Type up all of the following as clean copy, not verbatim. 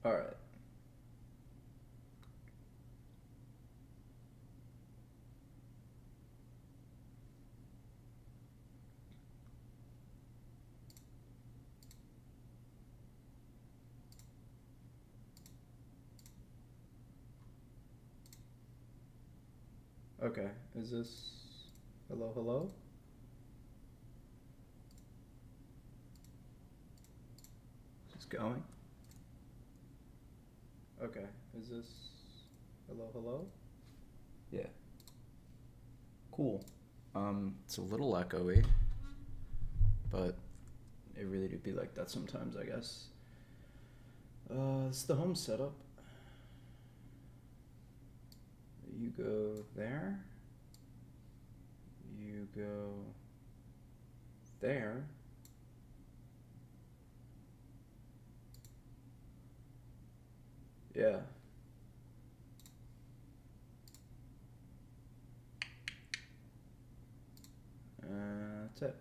All right. Okay. Is this hello, hello? Is this going? Okay. Is this hello, hello? Yeah. Cool. It's a little echoey, but it really do be like that sometimes, I guess. This is the home setup. You go there. You go there. Yeah. That's it.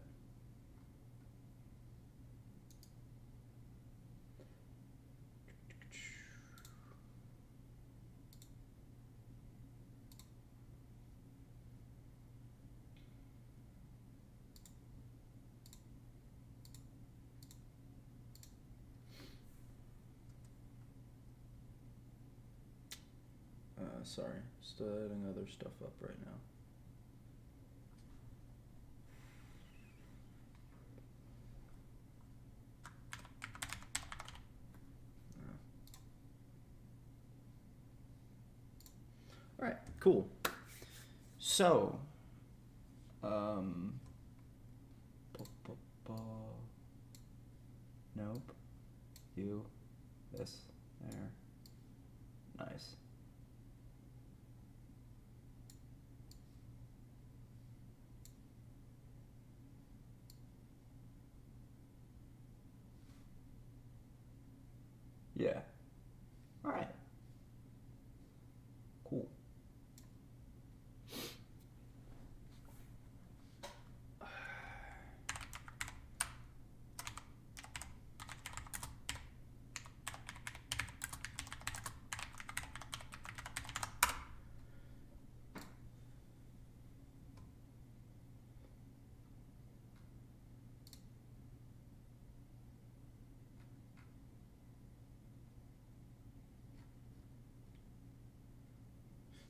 Sorry, still adding other stuff up right now. All right, cool. So, nope. You, this, there. Nice. Yeah. All right. Cool.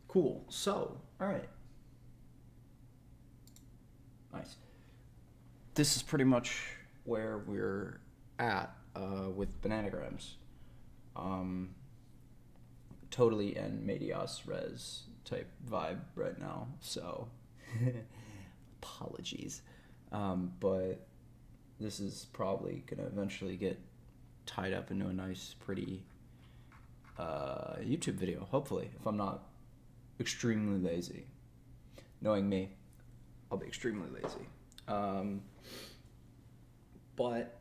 Cool. So, all right. Nice. This is pretty much where we're at with BannanaGrams. Totally en medias res type vibe right now. So, apologies. But this is probably going to eventually get tied up into a nice, pretty YouTube video, hopefully, if I'm not extremely lazy. Knowing me, I'll be extremely lazy. But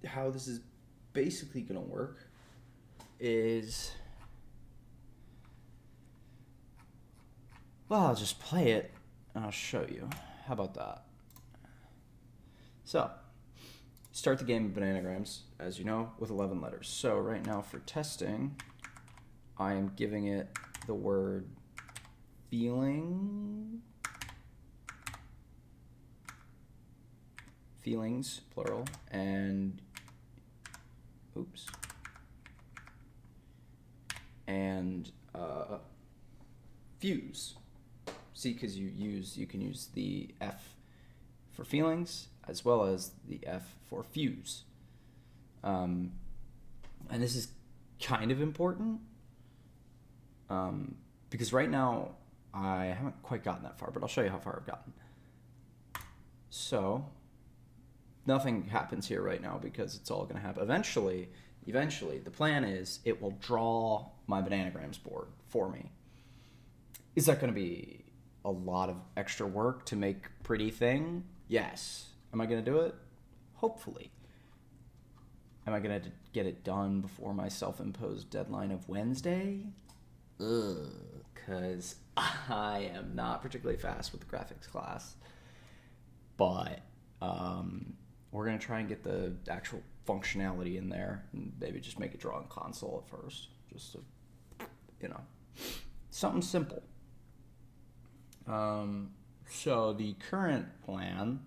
how this is basically going to work is, well, I'll just play it and I'll show you. How about that? So, start the game of BannanaGrams, as you know, with 11 letters. So right now for testing, I am giving it the word feelings, plural, and oops, and fuse. See, because you can use the F for feelings as well as the F for fuse. And this is kind of important because right now I haven't quite gotten that far, but I'll show you how far I've gotten. So nothing happens here right now because it's all going to happen eventually. The plan is it will draw my BannanaGrams board for me. Is that going to be a lot of extra work to make pretty thing? Yes. Am I going to do it? Hopefully. Am I going to get it done before my self-imposed deadline of Wednesday? Because I am not particularly fast with the graphics class. But we're going to try and get the actual functionality in there and maybe just make it draw in console at first. Just to, something simple. So the current plan...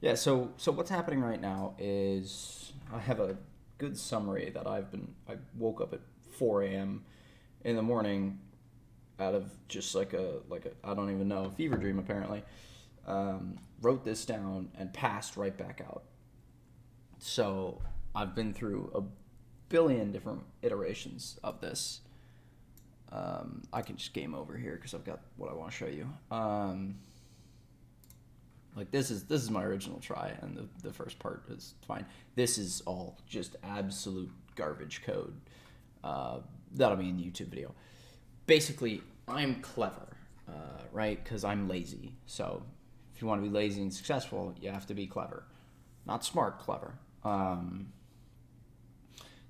Yeah, so what's happening right now is I have a good summary that I woke up at 4 a.m. in the morning out of just like a I don't even know, a fever dream apparently. Wrote this down and passed right back out. So I've been through a billion different iterations of this. I can just game over here because I've got what I want to show you. Like this is my original try, and the first part is fine. This is all just absolute garbage code. That'll be in the YouTube video. Basically, I'm clever, right? Because I'm lazy. So if you want to be lazy and successful, you have to be clever. Not smart, clever.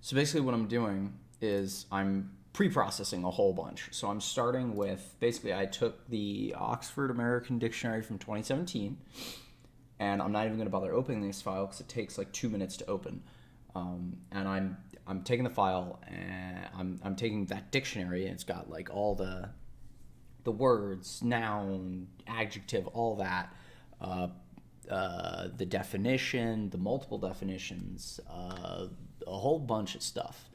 So basically what I'm doing is I'm pre-processing a whole bunch. So I'm starting with, basically I took the Oxford American Dictionary from 2017, and I'm not even going to bother opening this file because it takes like 2 minutes to open. And I'm taking the file and I'm taking that dictionary, and it's got like all the words, noun, adjective, all that, the definition, the multiple definitions, a whole bunch of stuff.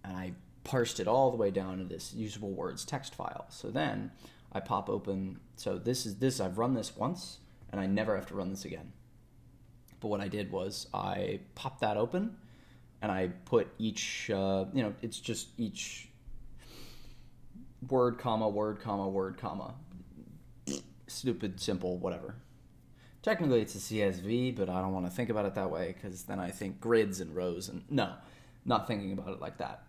And I parsed it all the way down to this usable words text file. So then I pop open, so this I've run this once, and I never have to run this again. But what I did was I popped that open, and I put each, it's just each word, comma, word, comma, word, comma. Stupid, simple, whatever. Technically it's a CSV, but I don't want to think about it that way because then I think grids and rows, and no, not thinking about it like that.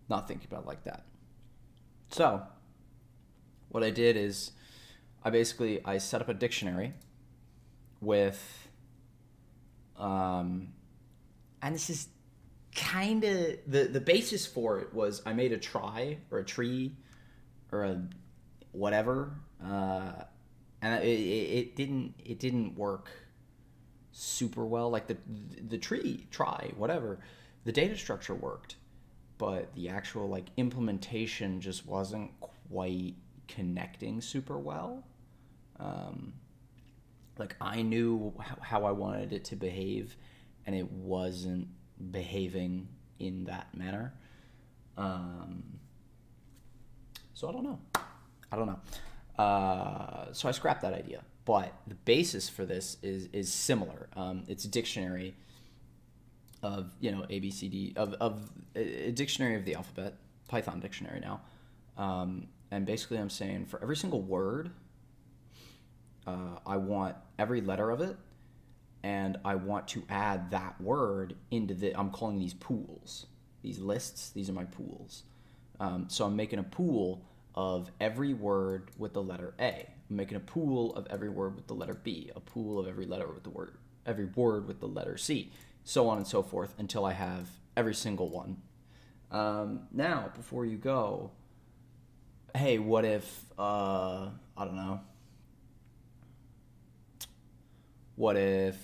Not thinking about it like that. So what I did is I set up a dictionary with, and this is kind of, the basis for it was I made a try or a tree or a whatever, and it didn't work super well. Like the tree, try, whatever, the data structure worked, but the actual like implementation just wasn't quite connecting super well. Like I knew how I wanted it to behave, and it wasn't behaving in that manner. So I don't know. So I scrapped that idea, but the basis for this is similar. It's a dictionary of, A, B, C, D, of a dictionary of the alphabet, Python dictionary now. And basically I'm saying for every single word, I want every letter of it, and I want to add that word into I'm calling these pools. These lists, these are my pools. So I'm making a pool of every word with the letter A. I'm making a pool of every word with the letter B, a pool of every word with the letter C, so on and so forth until I have every single one. Now, before you go, hey, what if, I don't know, what if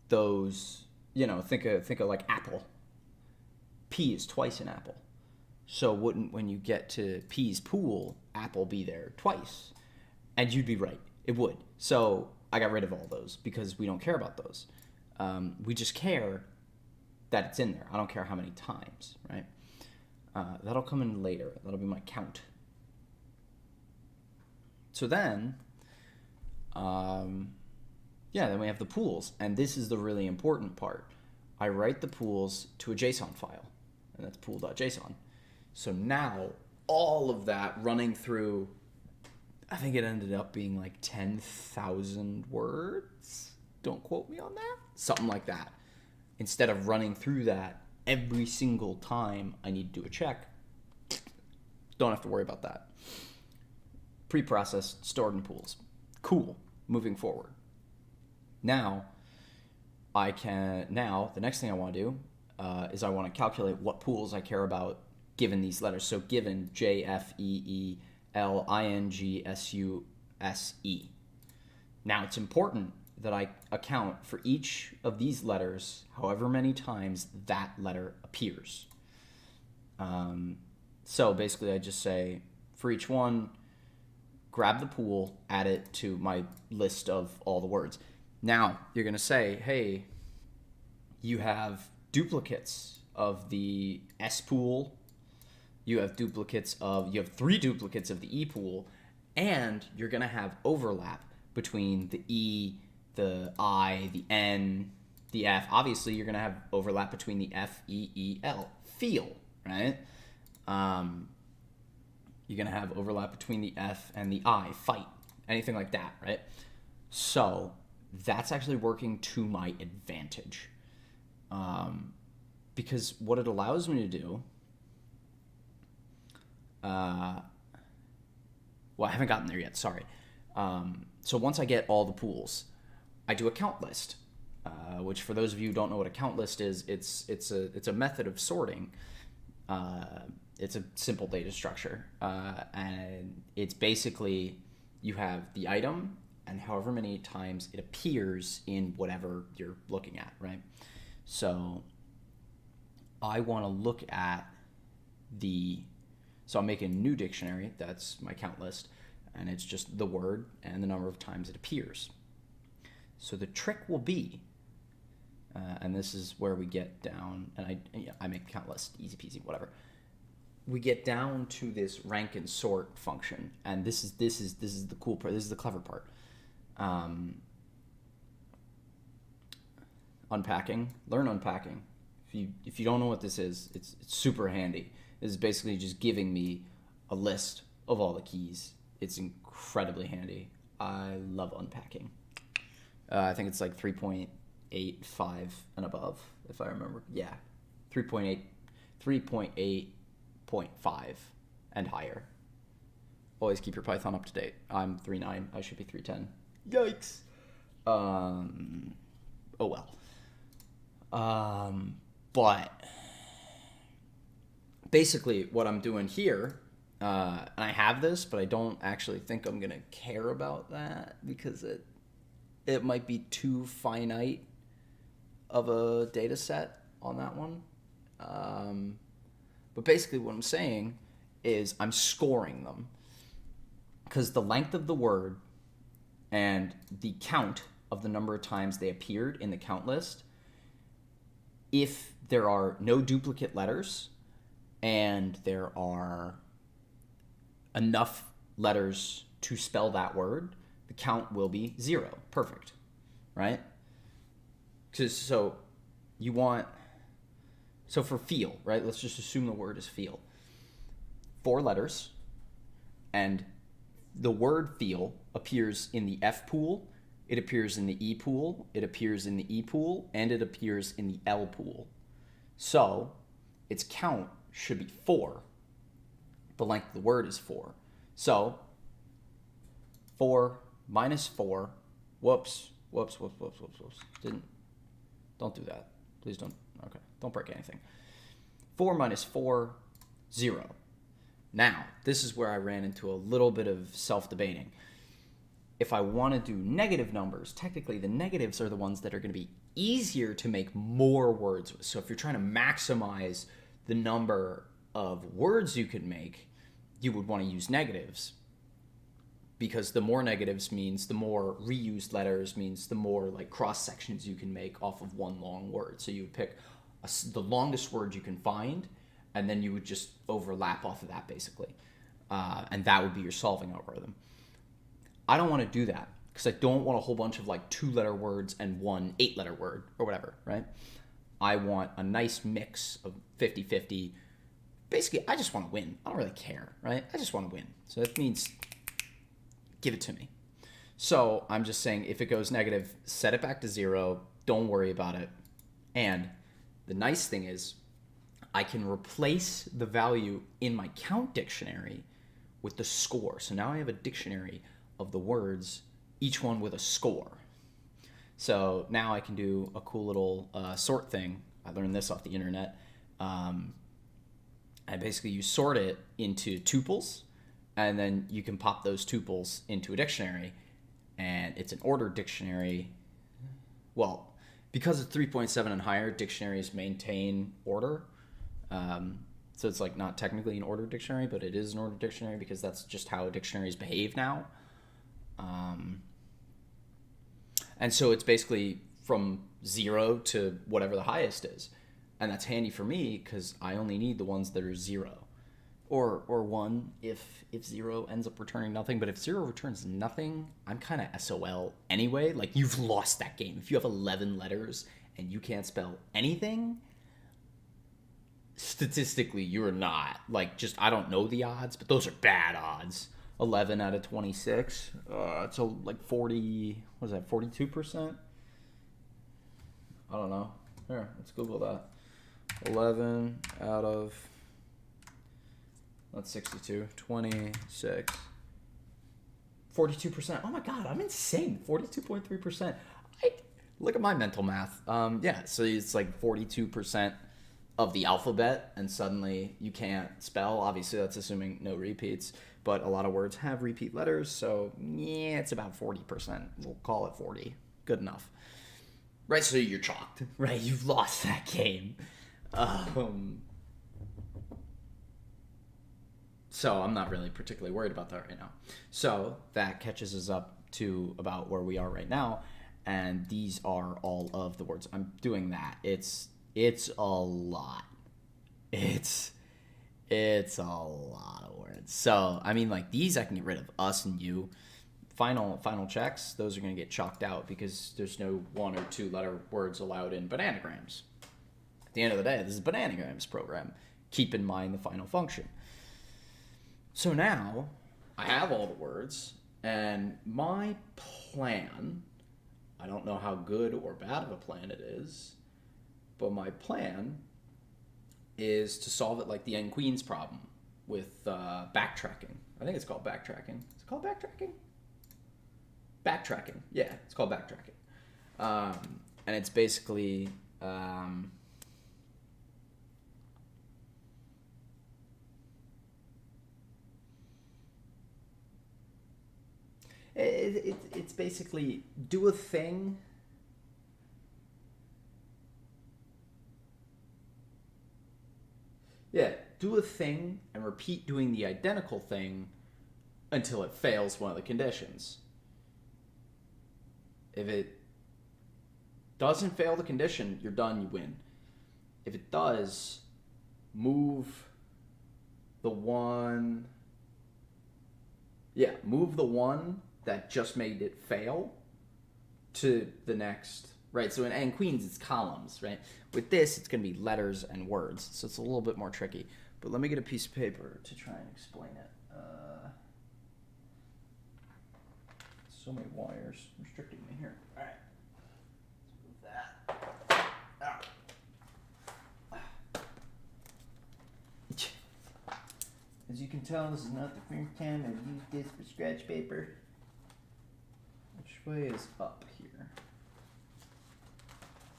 those, think of like apple. P is twice in apple. So wouldn't, when you get to P's pool, apple be there twice? And you'd be right. It would. So I got rid of all those because we don't care about those. We just care that it's in there. I don't care how many times, right? That'll come in later. That'll be my count. So then, then we have the pools. And this is the really important part. I write the pools to a JSON file, and that's pool.json. So now all of that running through, I think it ended up being like 10,000 words. Don't quote me on that. Something like that. Instead of running through that every single time I need to do a check, don't have to worry about that. Pre-processed, stored in pools. Cool. Moving forward. Now, the next thing I want to do is I want to calculate what pools I care about given these letters. So given J, F, E, E, L-I-N-G-S-U-S-E. Now, it's important that I account for each of these letters however many times that letter appears. So basically, I just say, for each one, grab the pool, add it to my list of all the words. Now, you're going to say, hey, you have duplicates of the S pool, you have three duplicates of the E pool, and you're going to have overlap between the E, the I, the N, the F. Obviously, you're going to have overlap between the F, E, E, L. Feel, right? You're going to have overlap between the F and the I. Fight. Anything like that, right? So that's actually working to my advantage. Because what it allows me to do... well, I haven't gotten there yet, sorry. So once I get all the pools, I do a count list, which for those of you who don't know what a count list is, it's a method of sorting. It's a simple data structure, and it's basically you have the item and however many times it appears in whatever you're looking at, right? So I want to look at so I'm making a new dictionary, that's my count list, and it's just the word and the number of times it appears. So the trick will be, and this is where we get down, and I make a count list, easy peasy, whatever. We get down to this rank and sort function, and this is the cool part. This is the clever part. Unpacking, learn unpacking. If you don't know what this is, it's super handy. This is basically just giving me a list of all the keys. It's incredibly handy. I love unpacking. I think it's like 3.85 and above, if I remember. Yeah, 3.8.5 and higher. Always keep your Python up to date. I'm 3.9. I should be 3.10. Yikes. Oh well. But basically what I'm doing here, and I have this, but I don't actually think I'm gonna care about that because it might be too finite of a data set on that one. But basically what I'm saying is I'm scoring them because the length of the word and the count of the number of times they appeared in the count list, if there are no duplicate letters and there are enough letters to spell that word, the count will be 0. Perfect, right? So for feel, right? Let's just assume the word is feel. 4 letters, and the word feel appears in the F pool, it appears in the E pool, it appears in the E pool, and it appears in the L pool. So its count should be 4. The length of the word is 4. So 4 minus 4, whoops. Don't do that. Please don't. Okay, don't break anything. 4 minus 4, 0. Now, this is where I ran into a little bit of self-debating. If I want to do negative numbers, technically the negatives are the ones that are going to be easier to make more words with. So if you're trying to maximize the number of words you could make, you would want to use negatives. Because the more negatives means the more reused letters means the more like cross sections you can make off of one long word. So you would pick the longest word you can find, and then you would just overlap off of that basically. And that would be your solving algorithm. I don't want to do that because I don't want a whole bunch of like 2-letter words and 1 8-letter word or whatever, right? I want a nice mix of 50-50. Basically, I just want to win. I don't really care, right? I just want to win. So that means give it to me. So I'm just saying if it goes negative, set it back to 0. Don't worry about it. And the nice thing is I can replace the value in my count dictionary with the score. So now I have a dictionary of the words, each one with a score. So now I can do a cool little sort thing. I learned this off the internet. I basically you sort it into tuples, and then you can pop those tuples into a dictionary, and it's an ordered dictionary. Well, because it's 3.7 and higher, dictionaries maintain order. So it's like not technically an ordered dictionary, but it is an ordered dictionary because that's just how dictionaries behave now. And so it's basically from 0 to whatever the highest is. And that's handy for me because I only need the ones that are 0. Or 1 if 0 ends up returning nothing. But if 0 returns nothing, I'm kind of SOL anyway. Like, you've lost that game. If you have 11 letters and you can't spell anything, statistically, you're not. Like, just, I don't know the odds, but those are bad odds. 11 out of 26. It's like 40, what is that, 42%? I don't know. Here, let's Google that. 11 out of, that's 62, 26. 42%. Oh my God, I'm insane. 42.3%. Look at my mental math. Yeah, so it's like 42% of the alphabet, and suddenly you can't spell. Obviously, that's assuming no repeats, but a lot of words have repeat letters, so yeah, it's about 40%. We'll call it 40. Good enough. Right, so you're chalked. Right, you've lost that game. So I'm not really particularly worried about that right now. So that catches us up to about where we are right now, and these are all of the words. I'm doing that. It's a lot. It's a lot of words. So I mean, like, these I can get rid of. Us and you. Final checks. Those are going to get chalked out because there's no 1 or 2 letter words allowed in BannanaGrams. At the end of the day, this is a BannanaGrams program. Keep in mind the final function. So now I have all the words, and my plan, I don't know how good or bad of a plan it is, but my plan is to solve it like the N Queens problem with backtracking. I think it's called backtracking. Is it called backtracking? Backtracking. Yeah, it's called backtracking. And it's basically... It's basically do a thing. Yeah, do a thing and repeat doing the identical thing until it fails one of the conditions. If it doesn't fail the condition, you're done, you win. If it does, move the one... Yeah, move the one that just made it fail to the next, right? So in N Queens, it's columns, right? With this, it's going to be letters and words, so it's a little bit more tricky. But let me get a piece of paper to try and explain it. So many wires restricting me here. All right, let's move that. As you can tell, this is not the first time I've used this for scratch paper. Which way is up here?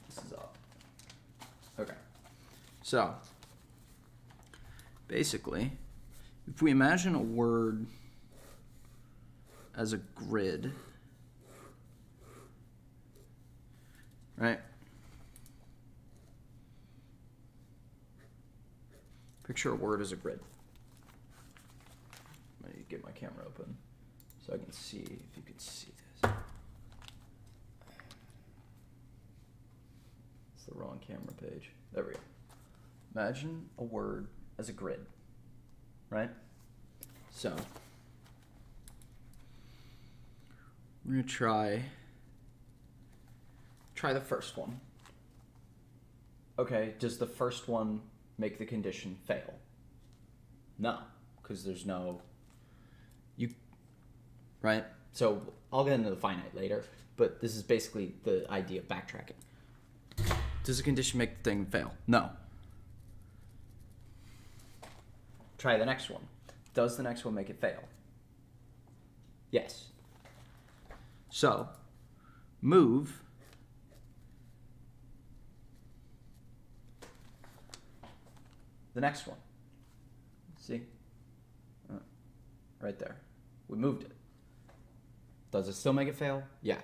This is up. Okay. So, basically, if we imagine a word as a grid, right? Picture a word as a grid. I need to get my camera open so I can see if you can see this. It's the wrong camera page. There we go. Imagine a word as a grid, right? So we're gonna try the first one. Okay, does the first one make the condition fail? No, because there's no... Right? So I'll get into the finite later, but this is basically the idea of backtracking. Does the condition make the thing fail? No. Try the next one. Does the next one make it fail? Yes. So, move the next one. See? right there. We moved it. Does it still make it fail? Yeah.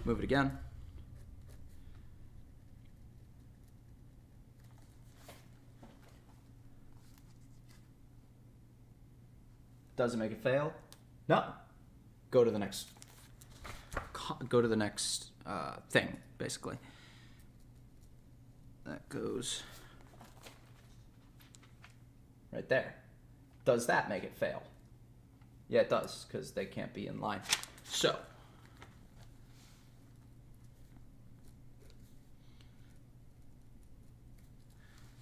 Move it again. Does it make it fail? No. Go to the next. Go to the next thing, basically. That goes right there. Does that make it fail? Yeah, it does, because they can't be in line. So,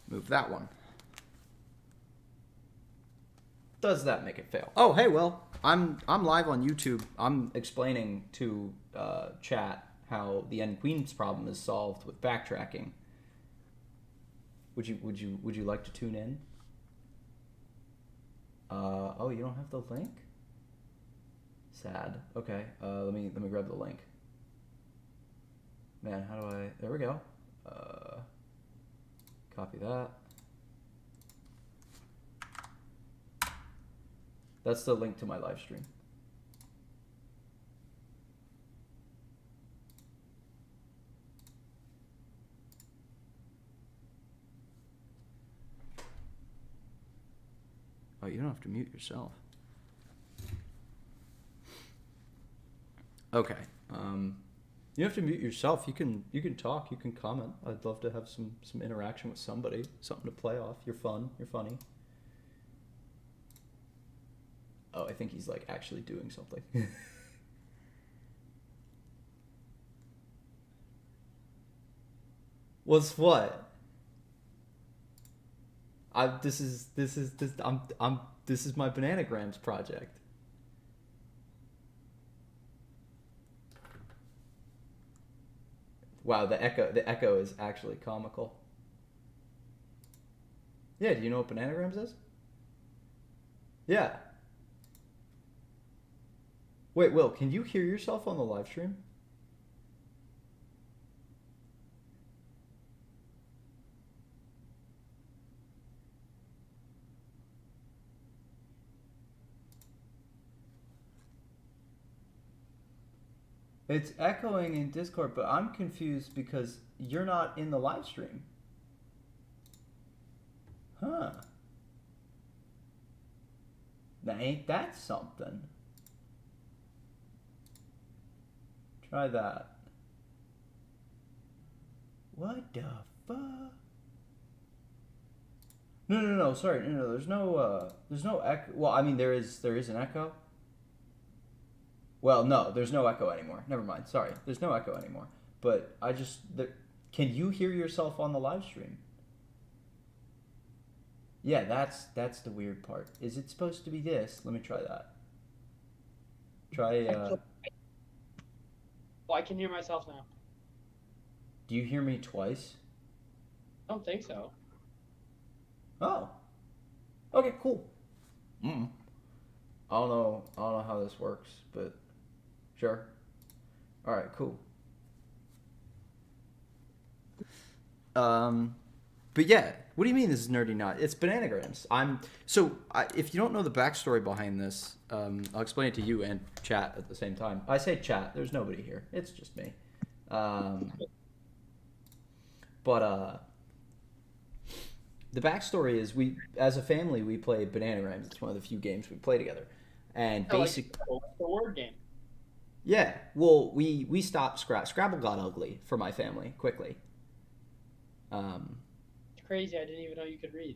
move that one. Does that make it fail? Oh, hey, well, I'm live on YouTube. I'm explaining to chat how the end queens problem is solved with backtracking. Would you like to tune in? Oh, you don't have the link? Sad. Okay. Let me grab the link. Man, how do I? There we go. Copy that. That's the link to my live stream. Oh, you don't have to mute yourself. Okay. You have to mute yourself. You can talk. You can comment. I'd love to have some interaction with somebody. Something to play off. You're fun. You're funny. Oh, I think he's like actually doing something. What's what? This is my BannanaGrams project. Wow, the echo is actually comical. Yeah, do you know what BannanaGrams is? Yeah. Wait, Will, can you hear yourself on the live stream? It's echoing in Discord, but I'm confused because you're not in the live stream. Huh. Now, ain't that something? Try that. What the fuck? No, sorry. No, there's no echo. Well, I mean, there is an echo. Well, no, there's no echo anymore. Never mind. Sorry. There's no echo anymore. But can you hear yourself on the live stream? Yeah, that's the weird part. Is it supposed to be this? Let me try that. Try, Well, I can hear myself now. Do you hear me twice? I don't think so. Oh. Okay, cool. I don't know how this works, but sure. All right, cool. But yeah, what do you mean this is nerdy not? It's BannanaGrams. If you don't know the backstory behind this, I'll explain it to you and chat at the same time. I say chat. There's nobody here. It's just me. But the backstory is as a family, we play BannanaGrams. It's one of the few games we play together. And basically, like the word game. Yeah, well, we stopped Scrabble. Scrabble got ugly for my family quickly. It's crazy. I didn't even know you could read.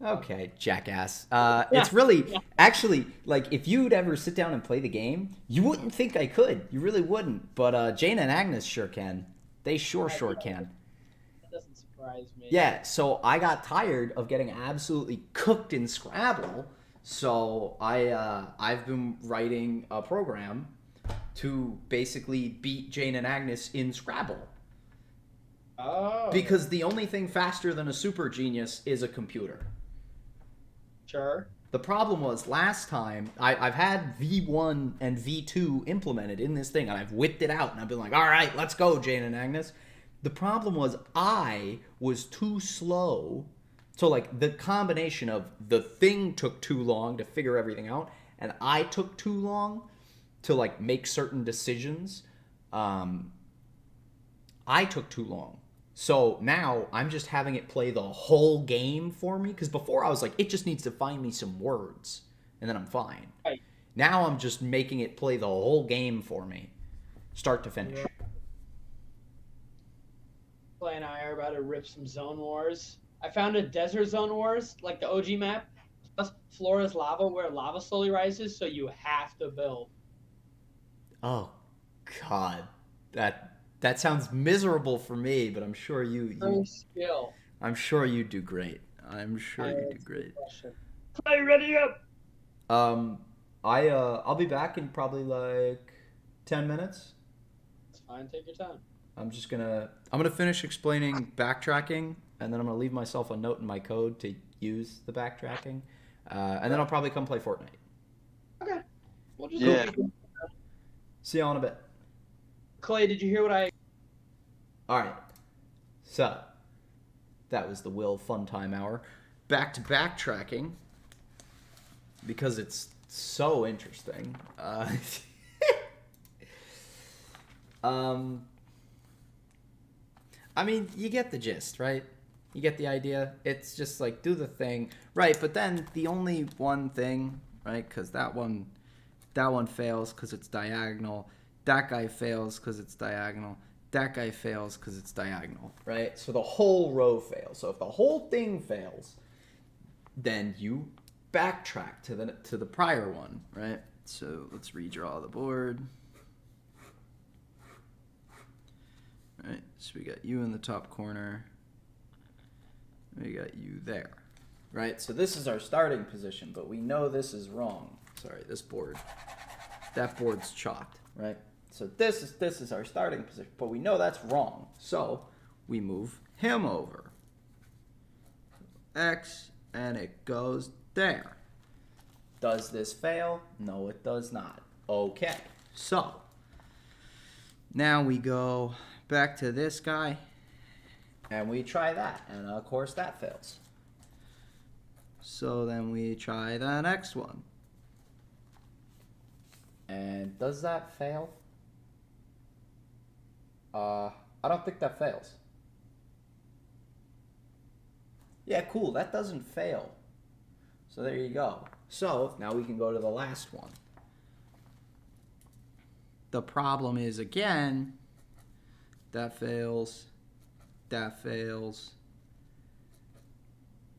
Okay, jackass. It's really, actually, like, if you'd ever sit down and play the game, you wouldn't think I could. You really wouldn't. But Jane and Agnes sure can. They sure can. That doesn't surprise me. Yeah, so I got tired of getting absolutely cooked in Scrabble. So I've been writing a program to basically beat Jane and Agnes in Scrabble. Oh. Because the only thing faster than a super genius is a computer. Sure. The problem was last time, I've had V1 and V2 implemented in this thing, and I've whipped it out, and I've been like, all right, let's go, Jane and Agnes. The problem was I was too slow So like the combination of the thing took too long to figure everything out, and I took too long to like make certain decisions. I took too long. So now I'm just having it play the whole game for me. Because before I was like, it just needs to find me some words and then I'm fine. Right. Now I'm just making it play the whole game for me, start to finish. Clay and I are about to rip some Zone Wars. I found a Desert Zone Wars, like the OG map, plus Flora's lava, where lava slowly rises, so you have to build. Oh, God, that sounds miserable for me, but I'm sure you Skill. I'm sure you do great. I'm sure you do great. Clay, ready up. I'll be back in probably like 10 minutes. It's fine. Take your time. I'm gonna finish explaining backtracking, and then I'm gonna leave myself a note in my code to use the backtracking, and then I'll probably come play Fortnite. Okay. We'll just See y'all in a bit. Clay, did you hear what I? All right. So that was the Will Fun Time Hour. Back to backtracking because it's so interesting. I mean, you get the gist, right? You get the idea. It's just like do the thing, right? But then the only one thing, right? Because that one fails because it's diagonal. That guy fails because it's diagonal. That guy fails because it's diagonal, right? So the whole row fails. So if the whole thing fails, then you backtrack to the prior one, right? So let's redraw the board. All right, so we got you in the top corner. We got you there, right? So this is our starting position, but we know this is wrong. Sorry, that board's chalked, right? So this is our starting position, but we know that's wrong. So we move him over. X, and it goes there. Does this fail? No, it does not. Okay, so now we go back to this guy, and we try that, and of course that fails. So then we try the next one. And does that fail? I don't think that fails. Yeah, cool, that doesn't fail. So there you go. So now we can go to the last one. The problem is, again, that fails, that fails,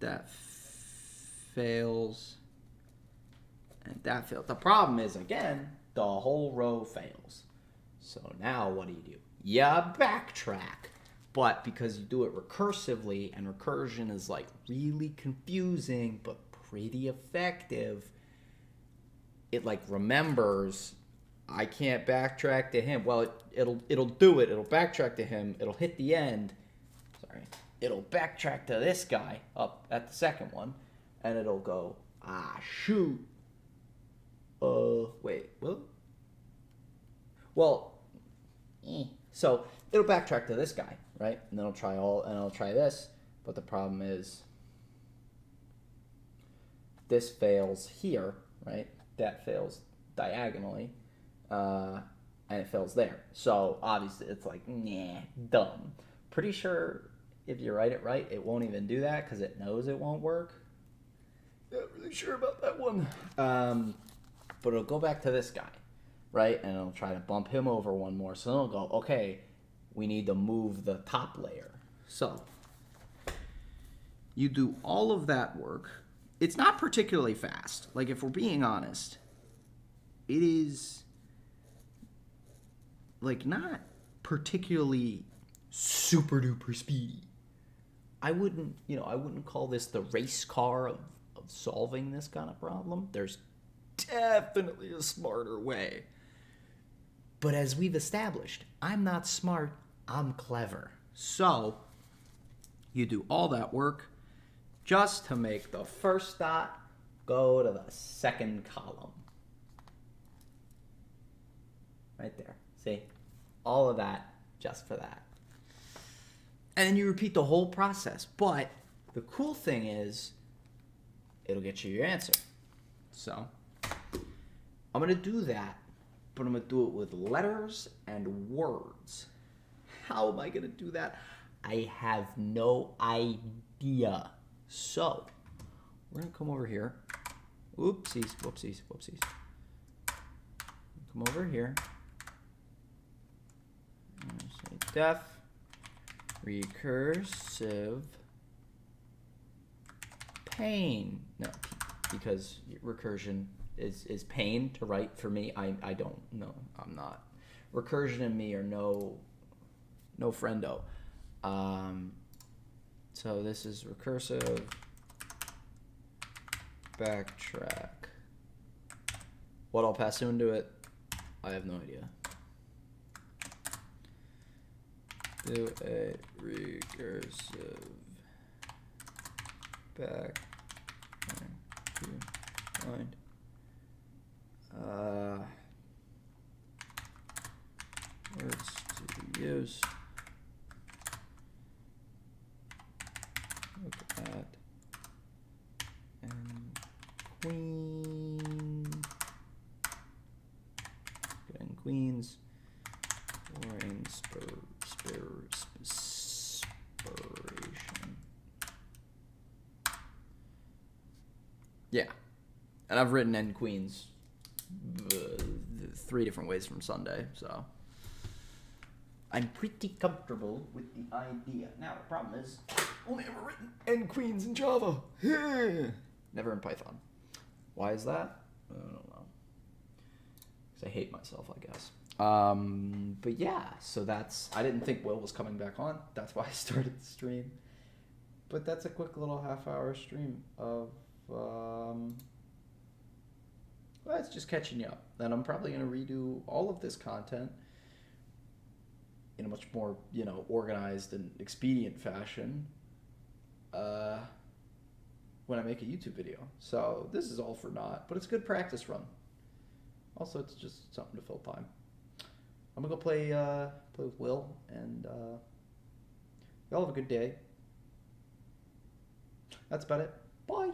that fails, and that fails. The problem is, again, the whole row fails. So now what do? You backtrack. But because you do it recursively, and recursion is like really confusing but pretty effective, it like remembers I can't backtrack to him. Well, it'll do it. It'll backtrack to him. It'll hit the end. Sorry. It'll backtrack to this guy up at the second one, and it'll go, shoot. Wait, what? Well, so it'll backtrack to this guy, right? And then it'll try this. But the problem is this fails here, right? That fails diagonally. And it fails there. So obviously it's like, dumb. Pretty sure if you write it right, it won't even do that because it knows it won't work. Not really sure about that one. But it'll go back to this guy, right? And it'll try to bump him over one more. So then it'll go, okay, we need to move the top layer. So you do all of that work. It's not particularly fast. Like, if we're being honest, it is like not particularly super duper speedy. I wouldn't call this the race car of solving this kind of problem. There's definitely a smarter way. But as we've established, I'm not smart, I'm clever. So you do all that work just to make the first dot go to the second column. Right there. See? All of that just for that. And then you repeat the whole process. But The cool thing is, it'll get you your answer. So, I'm going to do that, but I'm going to do it with letters and words. How am I going to do that? I have no idea. So, we're going to come over here. Oopsies, whoopsies, whoopsies. Come over here. Say def recursive pain. No, because recursion is pain to write for me. I don't know. I'm not. Recursion and me are no friendo. So this is recursive backtrack. What I'll pass into it, I have no idea. Do a recursive back to find words to use. Look at and queen. Getting queens or inspiration. Yeah, and I've written end queens 3 different ways from Sunday, so I'm pretty comfortable with the idea. Now the problem is, only ever written end queens in Java. Never in Python. Why is that? I don't know. Because I hate myself, I guess. But yeah, so I didn't think Will was coming back on. That's why I started the stream. But that's a quick little half-hour stream of, well, it's just catching you up. Then I'm probably going to redo all of this content in a much more, organized and expedient fashion when I make a YouTube video. So this is all for naught, but it's a good practice run. Also, it's just something to fill time. I'm gonna go play with Will, and y'all have a good day. That's about it. Bye.